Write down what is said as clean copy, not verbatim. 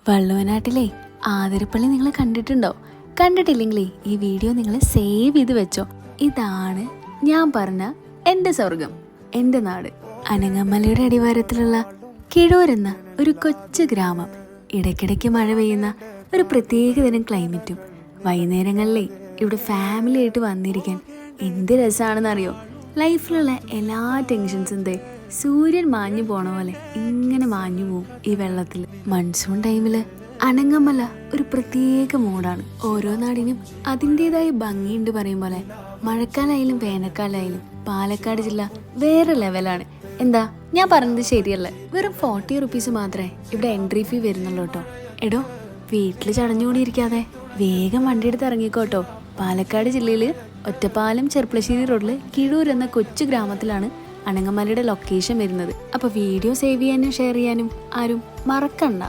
വള്ളുവനാട്ടിലെ ആതിരപ്പള്ളി നിങ്ങൾ കണ്ടിട്ടുണ്ടോ? കണ്ടിട്ടില്ലെങ്കിലേ ഈ വീഡിയോ നിങ്ങൾ സേവ് ചെയ്ത് വെച്ചോ. ഇതാണ് ഞാൻ പറഞ്ഞ എൻ്റെ സ്വർഗം, എൻ്റെ നാട്. അനങ്ങമലയുടെ അടിവാരത്തിലുള്ള കിഴൂരെന്ന ഒരു കൊച്ചു ഗ്രാമം. ഇടയ്ക്കിടയ്ക്ക് മഴ പെയ്യുന്ന ഒരു പ്രത്യേക തരം ക്ലൈമറ്റും. വൈകുന്നേരങ്ങളിലേ ഇവിടെ ഫാമിലി ആയിട്ട് വന്നിരിക്കാൻ എന്ത് രസമാണെന്നറിയോ. ലൈഫിലുള്ള എല്ലാ ടെൻഷൻസും സൂര്യൻ മാഞ്ഞു പോണ പോലെ ഇങ്ങനെ മാഞ്ഞു പോവും ഈ വെള്ളത്തിൽ. മൺസൂൺ ടൈമില് അനങ്ങമല ഒരു പ്രത്യേക മൂഡാണ്. ഓരോ നാടിനും അതിൻ്റെതായ ഭംഗിയുണ്ട് പറയും പോലെ. മഴക്കാലായാലും വേനൽക്കാലായാലും പാലക്കാട് ജില്ല വേറെ ലെവലാണ്. എന്താ ഞാൻ പറഞ്ഞത് ശരിയല്ല? വെറും 40 റുപ്പീസ് മാത്രമേ ഇവിടെ എൻട്രി ഫീ വരുന്നുള്ളൂ കേട്ടോ. എടോ, വീട്ടിൽ ചടഞ്ഞുകൂടിയിരിക്കാതെ വേഗം വണ്ടി എടുത്ത് ഇറങ്ങിക്കോട്ടോ. പാലക്കാട് ജില്ലയിൽ ഒറ്റപ്പാലം ചെർപ്പളശ്ശേരി റോഡിൽ കിഴൂർ എന്ന കൊച്ചു ഗ്രാമത്തിലാണ് അനങ്ങമലയുടെ ലൊക്കേഷൻ വരുന്നത്. അപ്പോൾ വീഡിയോ സേവ് ചെയ്യാനും ഷെയർ ചെയ്യാനും ആരും മറക്കണ്ട.